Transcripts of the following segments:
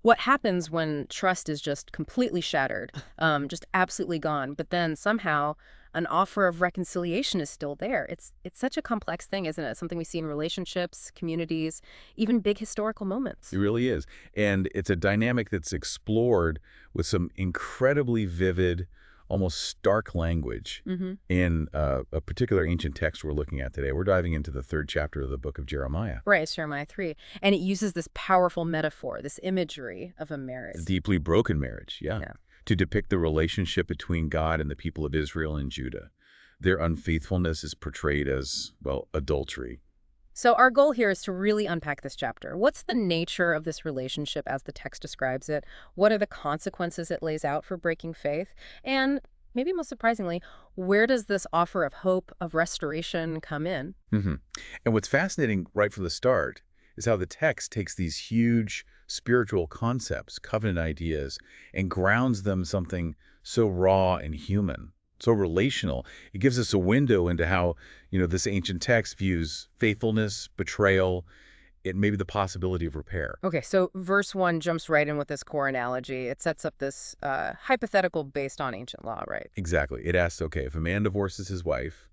What happens when trust is just completely shattered, just absolutely gone, but then somehow an offer of reconciliation is still there? It's such a complex thing, isn't it? Something we see in relationships, communities, even big historical It moments. really is. And it's a dynamic that's explored with some incredibly vivid, almost stark language Hmm. in a particular ancient text we're looking at today. We're diving into the third chapter of the book of Jeremiah. Right, Jeremiah 3. And it uses this powerful metaphor, this imagery of a The marriage. deeply broken marriage, yeah, Yeah. to depict the relationship between God and the people of Israel and Judah. Their unfaithfulness is portrayed as, well, adultery. So our goal here is to really unpack this chapter. What's the nature of this relationship as the text describes it? What are the consequences it lays out for breaking faith? And maybe most surprisingly, where does this offer of hope, of restoration come in? hmm And what's fascinating right from the start is how the text takes these huge spiritual concepts, covenant ideas, and grounds them something so raw and human, so relational. It gives us a window into how, this ancient text views faithfulness, betrayal, and maybe the possibility of repair. Okay, so verse 1 jumps right in with this core analogy. It sets up this hypothetical based on ancient law, right? Exactly. It asks, okay, if a man divorces his wife,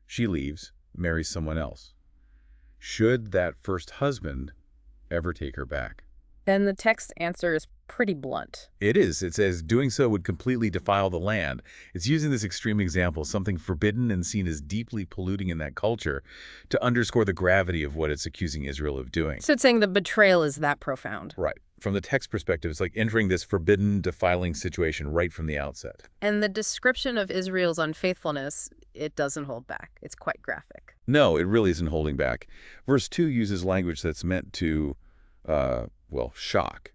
she leaves, marries someone else, should that first husband ever take her back? And the text answer is pretty blunt. It is. It says doing so would completely defile the land. It's using this extreme example, something forbidden and seen as deeply polluting in that culture, to underscore the gravity of what it's accusing Israel of doing. So it's saying the betrayal is that profound. Right. From the text perspective, it's like entering this forbidden, defiling situation right from the outset. And the description of Israel's unfaithfulness, it doesn't hold back. It's quite graphic. No, it really isn't holding back. Verse 2 uses language that's meant to, shock.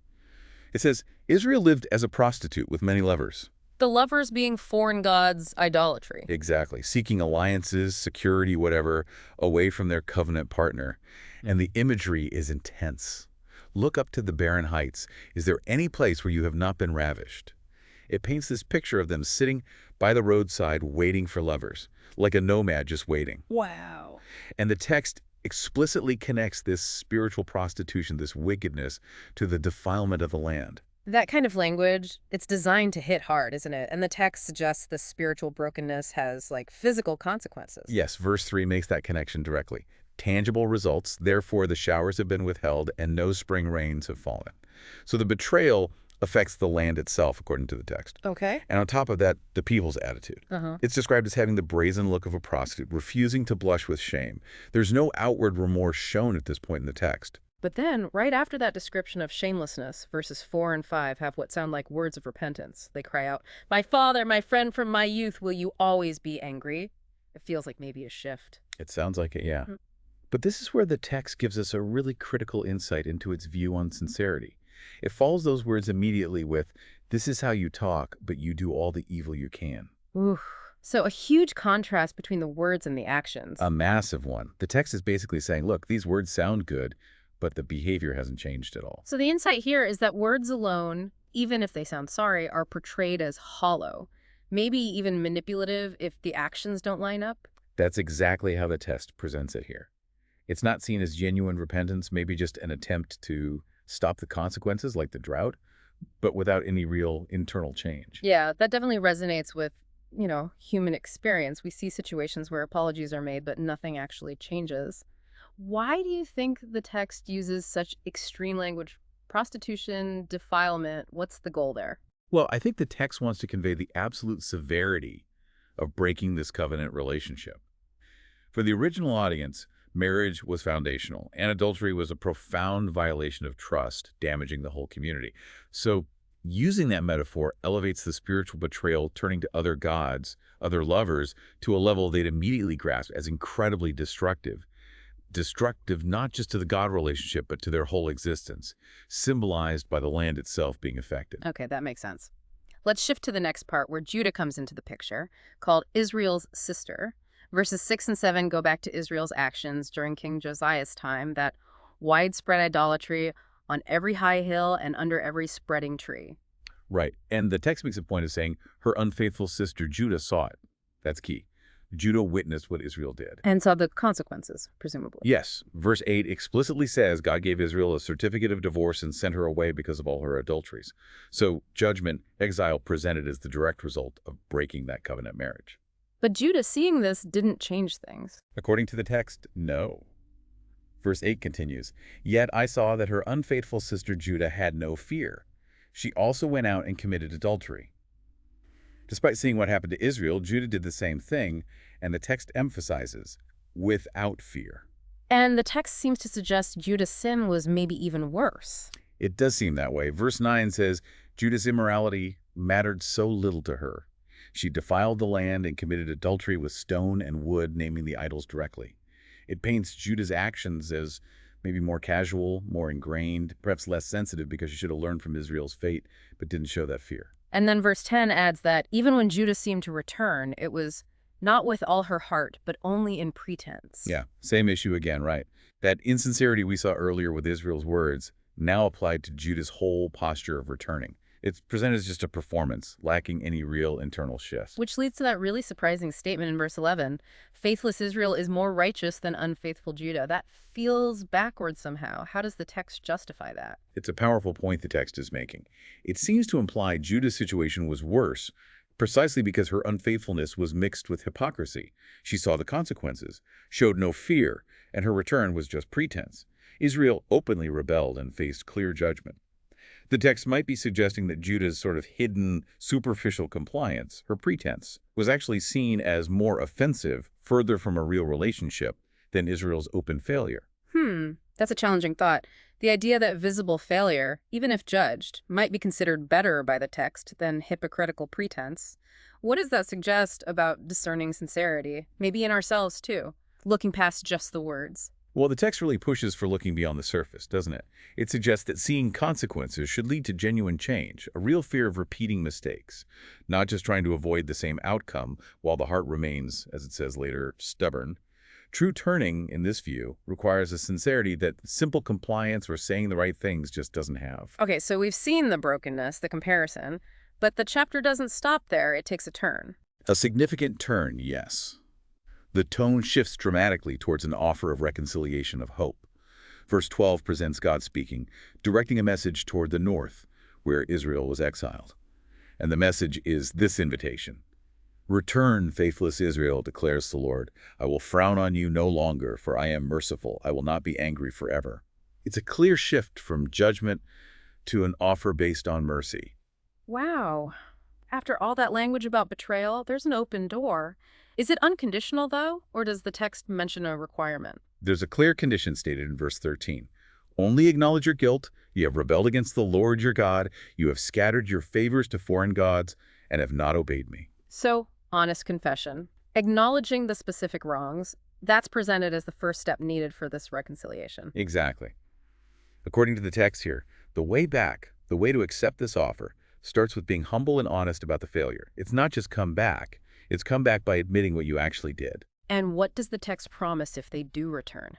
It says, Israel lived as a prostitute with many lovers. The lovers being foreign gods, idolatry. Exactly. Seeking alliances, security, whatever, away from their covenant partner. And the imagery is intense. Look up to the barren heights. Is there any place where you have not been ravished? It paints this picture of them sitting by the roadside waiting for lovers, like a nomad just waiting. Wow. And the text explicitly connects this spiritual prostitution, this wickedness, to the defilement of the land. That kind of language, it's designed to hit hard, isn't it? And the text suggests the spiritual brokenness has, like, physical consequences. Yes, verse 3 makes that connection directly. Tangible results, therefore the showers have been withheld and no spring rains have fallen. So the betrayal affects the land itself, according to the text. Okay. And on top of that, the people's attitude. Uh-huh. It's described as having the brazen look of a prostitute, refusing to blush with shame. There's no outward remorse shown at this point in the text. But then, right after that description of shamelessness, verses 4 and 5 have what sound like words of repentance. They cry out, "My father, my friend from my youth, will you always be angry?" It feels like maybe a shift. It sounds like it, yeah. Mm. But this is where the text gives us a really critical insight into its view on sincerity. It follows those words immediately with, this is how you talk, but you do all the evil you can. Ooh. So a huge contrast between the words and the actions. A massive one. The text is basically saying, look, these words sound good, but the behavior hasn't changed at all. So the insight here is that words alone, even if they sound sorry, are portrayed as hollow, maybe even manipulative if the actions don't line up. That's exactly how the text presents it here. It's not seen as genuine repentance, maybe just an attempt to stop the consequences like the drought, but without any real internal change. Yeah, that definitely resonates with, human experience. We see situations where apologies are made, but nothing actually changes. Why do you think the text uses such extreme language? Prostitution, defilement, what's the goal there? Well, I think the text wants to convey the absolute severity of breaking this covenant relationship. For the original audience, marriage was foundational, and adultery was a profound violation of trust, damaging the whole community. So using that metaphor elevates the spiritual betrayal, turning to other gods, other lovers, to a level they'd immediately grasp as incredibly destructive. Destructive not just to the God relationship, but to their whole existence, symbolized by the land itself being affected. Okay, that makes sense. Let's shift to the next part where Judah comes into the picture, called Israel's sister. Verses 6 and 7 go back to Israel's actions during King Josiah's time, that widespread idolatry on every high hill and under every spreading tree. Right. And the text makes a point of saying her unfaithful sister Judah saw it. That's key. Judah witnessed what Israel did. And saw the consequences, presumably. Yes, verse 8 explicitly says God gave Israel a certificate of divorce and sent her away because of all her adulteries. So judgment, exile presented as the direct result of breaking that covenant marriage. But Judah, seeing this, didn't change things. According to the text, no. Verse 8 continues, "Yet I saw that her unfaithful sister Judah had no fear. She also went out and committed adultery." Despite seeing what happened to Israel, Judah did the same thing, and the text emphasizes, without fear. And the text seems to suggest Judah's sin was maybe even worse. It does seem that way. Verse 9 says, Judah's immorality mattered so little to her. She defiled the land and committed adultery with stone and wood, naming the idols directly. It paints Judah's actions as maybe more casual, more ingrained, perhaps less sensitive because she should have learned from Israel's fate, but didn't show that fear. And then verse 10 adds that even when Judah seemed to return, it was not with all her heart, but only in pretense. Yeah, same issue again, right? That insincerity we saw earlier with Israel's words now applied to Judah's whole posture of returning. It's presented as just a performance, lacking any real internal shift. Which leads to that really surprising statement in verse 11. Faithless Israel is more righteous than unfaithful Judah. That feels backwards somehow. How does the text justify that? It's a powerful point the text is making. It seems to imply Judah's situation was worse precisely because her unfaithfulness was mixed with hypocrisy. She saw the consequences, showed no fear, and her return was just pretense. Israel openly rebelled and faced clear judgment. The text might be suggesting that Judah's sort of hidden, superficial compliance, her pretense, was actually seen as more offensive, further from a real relationship, than Israel's open failure. That's a challenging thought. The idea that visible failure, even if judged, might be considered better by the text than hypocritical pretense. What does that suggest about discerning sincerity, maybe in ourselves too, looking past just the words? Well, the text really pushes for looking beyond the surface, doesn't it? It suggests that seeing consequences should lead to genuine change, a real fear of repeating mistakes, not just trying to avoid the same outcome while the heart remains, as it says later, stubborn. True turning, in this view, requires a sincerity that simple compliance or saying the right things just doesn't have. Okay, so we've seen the brokenness, the comparison, but the chapter doesn't stop there. It takes a turn. A significant turn, yes. The tone shifts dramatically towards an offer of reconciliation of hope. Verse 12 presents God speaking, directing a message toward the north, where Israel was exiled. And the message is this invitation. "Return, faithless Israel, declares the Lord. I will frown on you no longer, for I am merciful. I will not be angry forever." It's a clear shift from judgment to an offer based on mercy. Wow. After all that language about betrayal, there's an open door. Is it unconditional, though, or does the text mention a requirement? There's a clear condition stated in verse 13. "Only acknowledge your guilt. You have rebelled against the Lord your God. You have scattered your favors to foreign gods and have not obeyed me." So, honest confession. Acknowledging the specific wrongs, that's presented as the first step needed for this reconciliation. Exactly. According to the text here, the way back, the way to accept this offer, starts with being humble and honest about the failure. It's not just come back. It's come back by admitting what you actually did. And what does the text promise if they do return?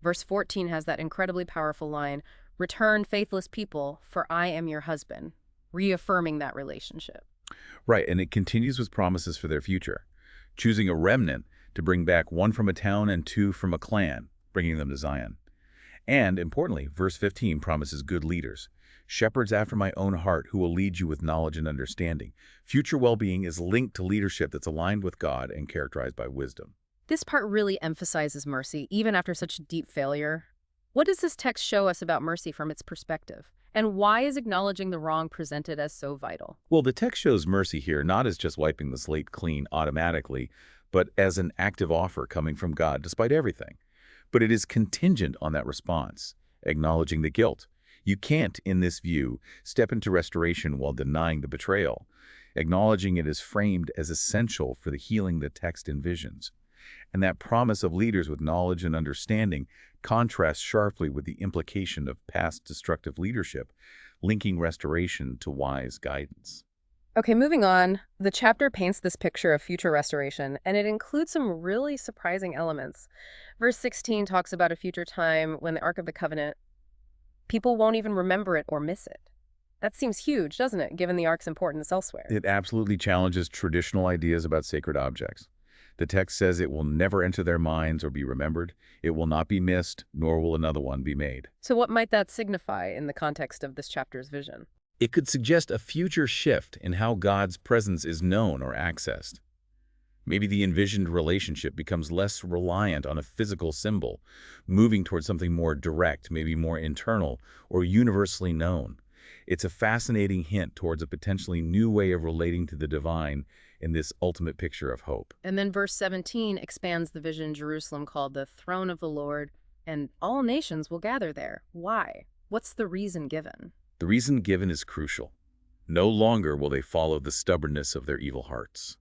Verse 14 has that incredibly powerful line, "Return, faithless people, for I am your husband," reaffirming that relationship. Right, and it continues with promises for their future, choosing a remnant to bring back one from a town and two from a clan, bringing them to Zion. And, importantly, verse 15 promises good leaders, shepherds after my own heart who will lead you with knowledge and understanding. Future well-being is linked to leadership that's aligned with God and characterized by wisdom. This part really emphasizes mercy, even after such deep failure. What does this text show us about mercy from its perspective? And why is acknowledging the wrong presented as so vital? Well, the text shows mercy here not as just wiping the slate clean automatically, but as an active offer coming from God despite everything. But it is contingent on that response, acknowledging the guilt. You can't, in this view, step into restoration while denying the betrayal. Acknowledging it is framed as essential for the healing the text envisions. And that promise of leaders with knowledge and understanding contrasts sharply with the implication of past destructive leadership, linking restoration to wise guidance. Okay, moving on. The chapter paints this picture of future restoration, and it includes some really surprising elements. Verse 16 talks about a future time when the Ark of the Covenant, people won't even remember it or miss it. That seems huge, doesn't it, given the Ark's importance elsewhere? It absolutely challenges traditional ideas about sacred objects. The text says it will never enter their minds or be remembered. It will not be missed, nor will another one be made. So what might that signify in the context of this chapter's vision? It could suggest a future shift in how God's presence is known or accessed. Maybe the envisioned relationship becomes less reliant on a physical symbol, moving towards something more direct, maybe more internal, or universally known. It's a fascinating hint towards a potentially new way of relating to the divine in this ultimate picture of hope. And then verse 17 expands the vision in Jerusalem called the throne of the Lord, and all nations will gather there. Why? What's the reason given? The reason given is crucial. No longer will they follow the stubbornness of their evil hearts.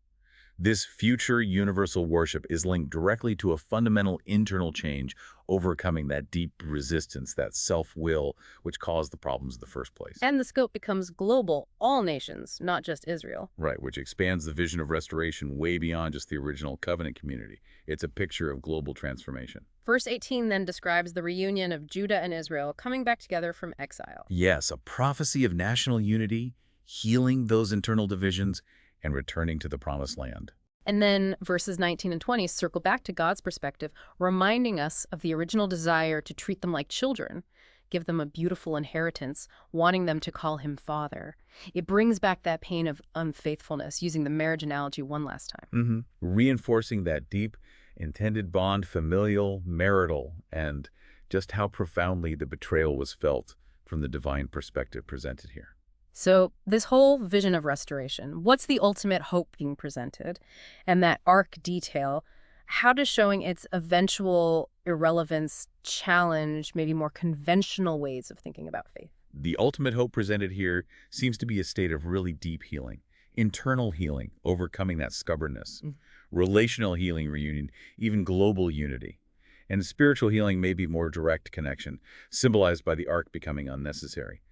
This future universal worship is linked directly to a fundamental internal change, overcoming that deep resistance, that self-will, which caused the problems in the first place. And the scope becomes global, all nations, not just Israel. Right, which expands the vision of restoration way beyond just the original covenant community. It's a picture of global transformation. Verse 18 then describes the reunion of Judah and Israel coming back together from exile. Yes, a prophecy of national unity, healing those internal divisions, and returning to the promised land. And then verses 19 and 20 circle back to God's perspective, reminding us of the original desire to treat them like children, give them a beautiful inheritance, wanting them to call him Father. It brings back that pain of unfaithfulness, using the marriage analogy one last time. Reinforcing that deep, intended bond, familial, marital, and just how profoundly the betrayal was felt from the divine perspective presented here. So this whole vision of restoration, what's the ultimate hope being presented? And that arc detail, how does showing its eventual irrelevance challenge maybe more conventional ways of thinking about faith? The ultimate hope presented here seems to be a state of really deep healing, internal healing, overcoming that stubbornness, relational healing, reunion, even global unity. And spiritual healing may be more direct connection, symbolized by the ark becoming unnecessary.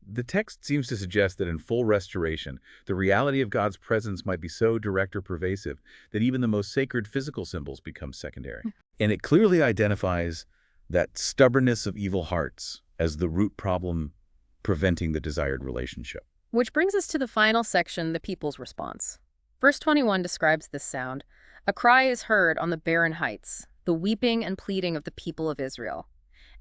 The text seems to suggest that in full restoration, the reality of God's presence might be so direct or pervasive that even the most sacred physical symbols become secondary. And it clearly identifies that stubbornness of evil hearts as the root problem preventing the desired relationship. Which brings us to the final section, the people's response. Verse 21 describes this sound. A cry is heard on the barren heights, the weeping and pleading of the people of Israel.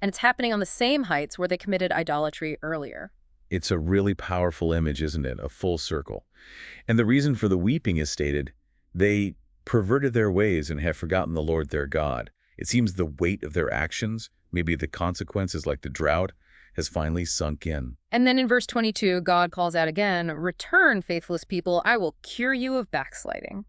And it's happening on the same heights where they committed idolatry earlier. It's a really powerful image, isn't it? A full circle. And the reason for the weeping is stated, they perverted their ways and have forgotten the Lord their God. It seems the weight of their actions, maybe the consequences like the drought, has finally sunk in. And then in verse 22, God calls out again, "Return, faithless people, I will cure you of backsliding."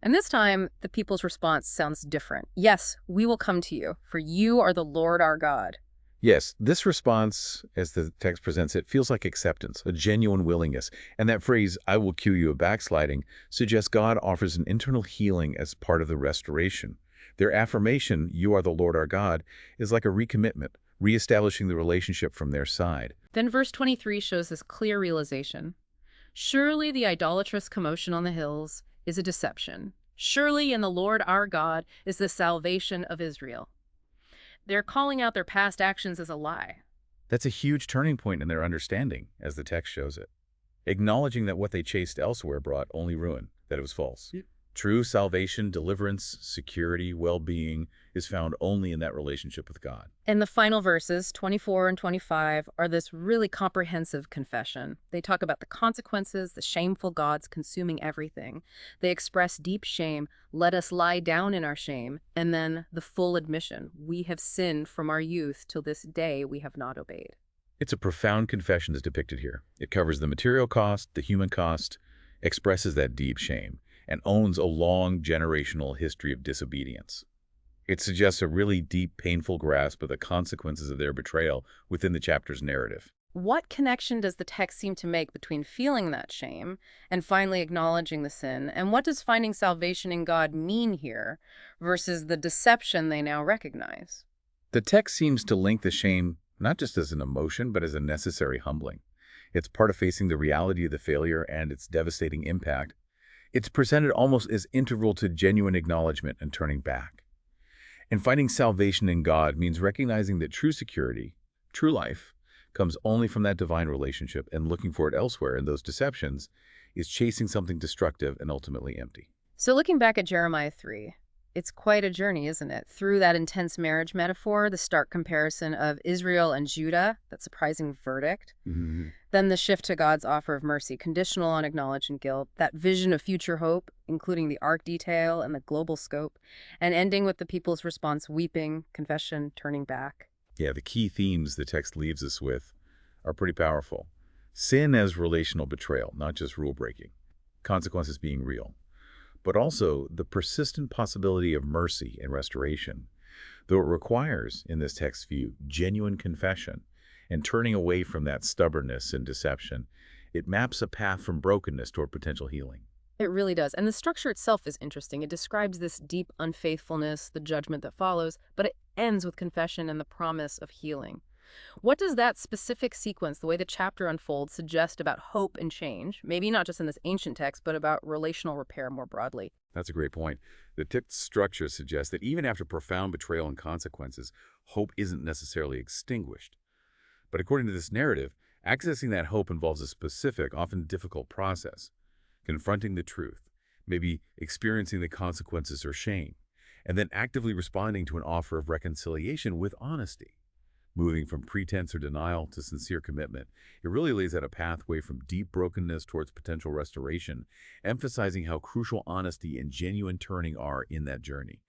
And this time, the people's response sounds different. Yes, we will come to you, for you are the Lord our God. Yes, this response, as the text presents it, feels like acceptance, a genuine willingness. And that phrase, "I will cure you of backsliding," suggests God offers an internal healing as part of the restoration. Their affirmation, "You are the Lord our God," is like a recommitment, reestablishing the relationship from their side. Then verse 23 shows this clear realization. Surely the idolatrous commotion on the hills is a deception. Surely in the Lord our God is the salvation of Israel. They're calling out their past actions as a lie. That's a huge turning point in their understanding, as the text shows it. Acknowledging that what they chased elsewhere brought only ruin, that it was false. Yep. True salvation, deliverance, security, well-being is found only in that relationship with God. And the final verses, 24 and 25, are this really comprehensive confession. They talk about the consequences, the shameful gods consuming everything. They express deep shame, let us lie down in our shame, and then the full admission, we have sinned from our youth till this day we have not obeyed. It's a profound confession that's depicted here. It covers the material cost, the human cost, expresses that deep shame, and owns a long generational history of disobedience. It suggests a really deep, painful grasp of the consequences of their betrayal within the chapter's narrative. What connection does the text seem to make between feeling that shame and finally acknowledging the sin? And what does finding salvation in God mean here versus the deception they now recognize? The text seems to link the shame not just as an emotion, but as a necessary humbling. It's part of facing the reality of the failure and its devastating impact. It's presented almost as integral to genuine acknowledgement and turning back. And finding salvation in God means recognizing that true security, true life, comes only from that divine relationship, and looking for it elsewhere in those deceptions is chasing something destructive and ultimately empty. So looking back at Jeremiah 3, it's quite a journey, isn't it? Through that intense marriage metaphor, the stark comparison of Israel and Judah, that surprising verdict, Hmm. then the shift to God's offer of mercy, conditional on acknowledging guilt, that vision of future hope, including the arc detail and the global scope, and ending with the people's response weeping, confession, turning back. Yeah, the key themes the text leaves us with are pretty powerful. Sin as relational betrayal, not just rule breaking. Consequences being real. But also the persistent possibility of mercy and restoration, though it requires, in this text view, genuine confession and turning away from that stubbornness and deception. It maps a path from brokenness toward potential healing. It really does. And the structure itself is interesting. It describes this deep unfaithfulness, the judgment that follows, but it ends with confession and the promise of healing. What does that specific sequence, the way the chapter unfolds, suggest about hope and change? Maybe not just in this ancient text, but about relational repair more broadly. That's a great point. The text structure suggests that even after profound betrayal and consequences, hope isn't necessarily extinguished. But according to this narrative, accessing that hope involves a specific, often difficult process. Confronting the truth, maybe experiencing the consequences or shame, and then actively responding to an offer of reconciliation with honesty. Moving from pretense or denial to sincere commitment, it really lays out a pathway from deep brokenness towards potential restoration, emphasizing how crucial honesty and genuine turning are in that journey.